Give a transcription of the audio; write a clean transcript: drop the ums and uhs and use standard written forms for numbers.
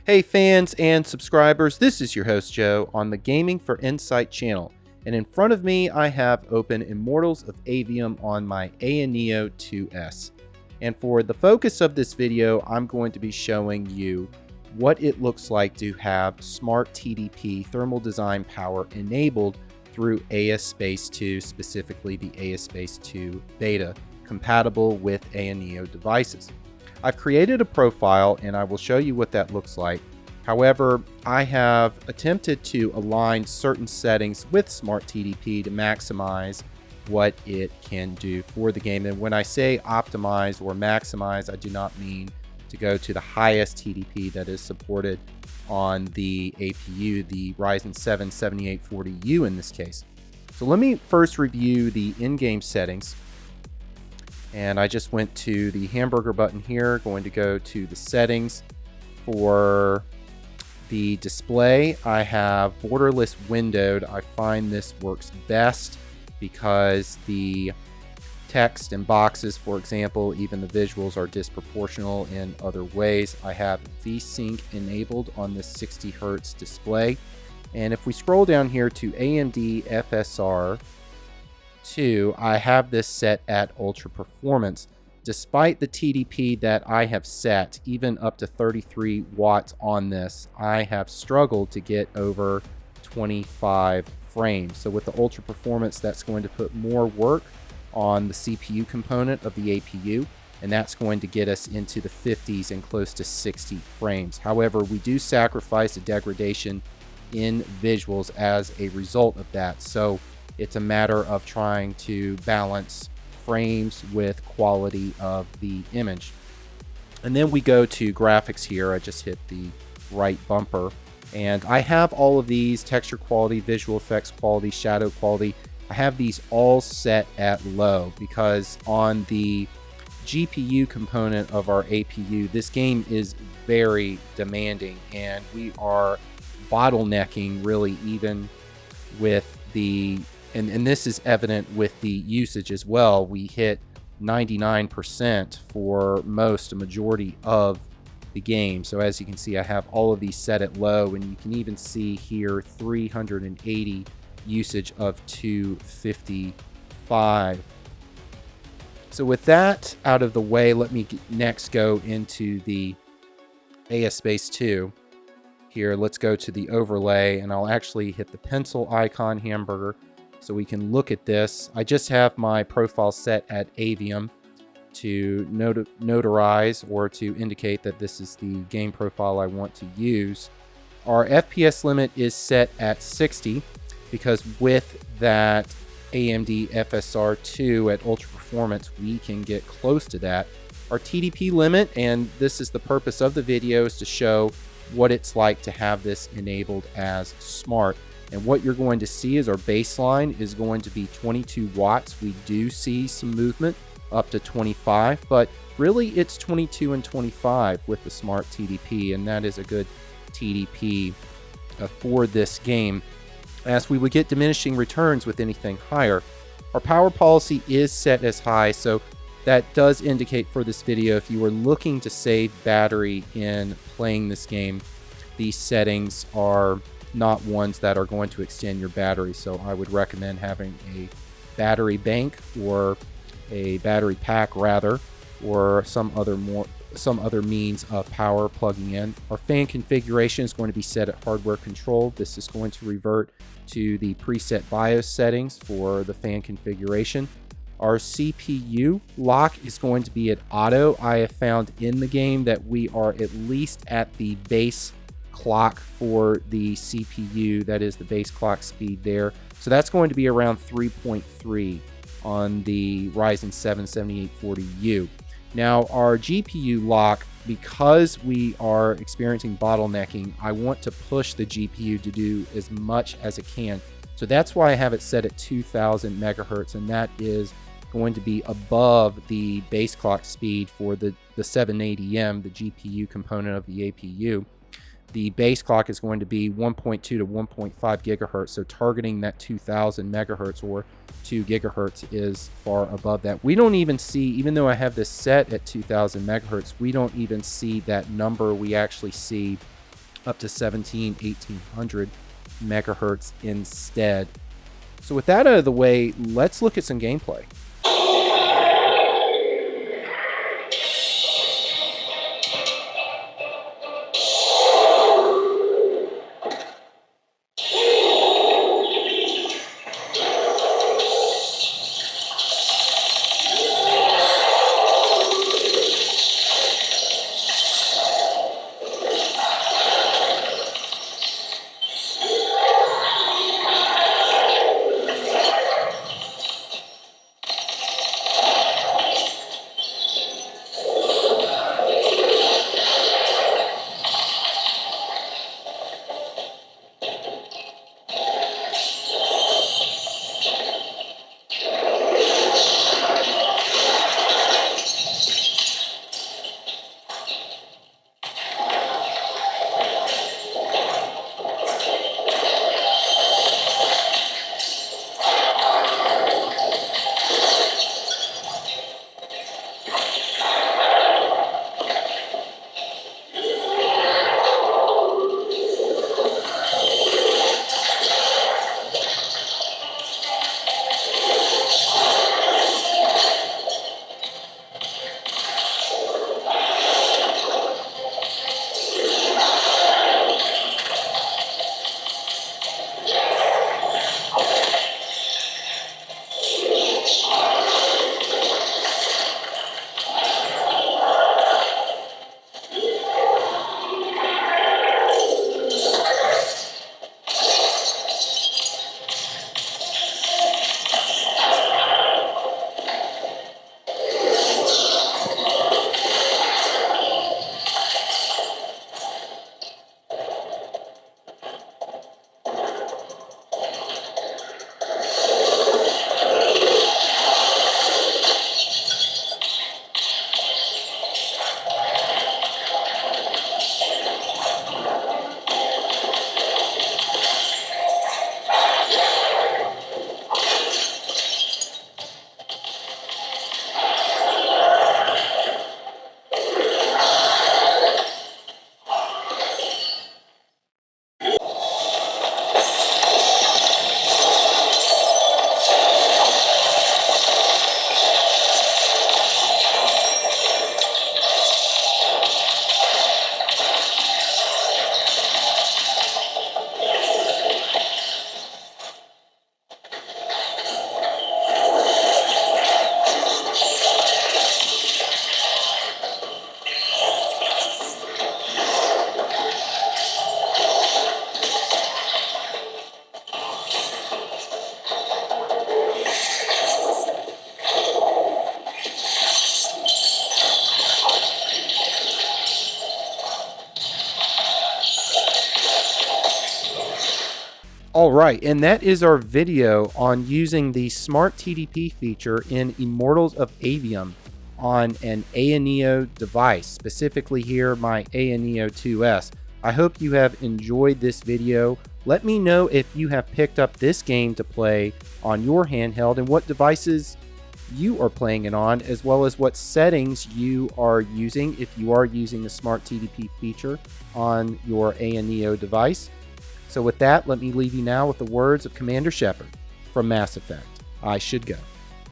Hey fans and subscribers, this is your host Joe on the Gaming for Insight channel, and in front of me I have open Immortals of Aveum on my Ayaneo 2S. And for the focus of this video, I'm going to be showing you what it looks like to have Smart TDP thermal design power enabled through AS Space 2, specifically the AS Space 2 beta, compatible with Ayaneo devices. I've created a profile and I will show you what that looks like. However, I have attempted to align certain settings with Smart TDP to maximize what it can do for the game. And when I say optimize or maximize, I do not mean to go to the highest TDP that is supported on the APU, the Ryzen 7 7840U in this case. So let me first review the in-game settings. And I just went to the hamburger button here, going to go to the settings. For the display, I have borderless windowed. I find this works best because the text and boxes, for example, even the visuals are disproportional in other ways. I have VSync enabled on this 60 Hz display. And if we scroll down here to AMD FSR 2, I have this set at ultra performance. Despite the TDP that I have set, even up to 33 watts on this, I have struggled to get over 25 frames. So with the ultra performance, that's going to put more work on the CPU component of the APU, and that's going to get us into the 50s and close to 60 frames. However, we do sacrifice a degradation in visuals as a result of that. So it's a matter of trying to balance frames with quality of the image. And then we go to graphics here. I just hit the right bumper. And I have all of these: texture quality, visual effects quality, shadow quality. I have these all set at low because on the GPU component of our APU, this game is very demanding, and we are bottlenecking really even with the and this is evident with the usage as well. We hit 99% for a majority of the game. So as you can see, I have all of these set at low, and you can even see here 380 usage of 255. So with that out of the way, let me next go into the AS Space 2. Here, let's go to the overlay, and I'll actually hit the pencil icon hamburger so we can look at this. I just have my profile set at Aveum to notarize or to indicate that this is the game profile I want to use. Our FPS limit is set at 60 because with that AMD FSR 2 at ultra performance, we can get close to that. Our TDP limit, and this is the purpose of the video, is to show what it's like to have this enabled as smart. And what you're going to see is our baseline is going to be 22 watts. We do see some movement up to 25, but really it's 22 and 25 with the Smart TDP, and that is a good TDP for this game, as we would get diminishing returns with anything higher. Our power policy is set as high, so that does indicate for this video, if you are looking to save battery in playing this game, these settings are not ones that are going to extend your battery. So I would recommend having a battery bank or a battery pack rather, or some other means of power plugging in. Our fan configuration is going to be set at hardware control. This is going to revert to the preset BIOS settings for the fan configuration. Our CPU lock is going to be at auto. I have found in the game that we are at least at the base clock for the CPU, that is the base clock speed there. So that's going to be around 3.3 on the Ryzen 7 7840U. Now our GPU lock, because we are experiencing bottlenecking, I want to push the GPU to do as much as it can. So that's why I have it set at 2000 megahertz, and that is going to be above the base clock speed for the 780M, the GPU component of the APU. The base clock is going to be 1.2 to 1.5 gigahertz, so targeting that 2000 megahertz or 2 gigahertz is far above that. We don't even see, even though I have this set at 2000 megahertz, we don't even see that number. We actually see up to 1800 megahertz instead. So with that out of the way, let's look at some gameplay. All right, and that is our video on using the Smart TDP feature in Immortals of Aveum on an Ayaneo device, specifically here my Ayaneo 2S. I hope you have enjoyed this video. Let me know if you have picked up this game to play on your handheld and what devices you are playing it on, as well as what settings you are using if you are using the Smart TDP feature on your Ayaneo device. So with that, let me leave you now with the words of Commander Shepard from Mass Effect. I should go.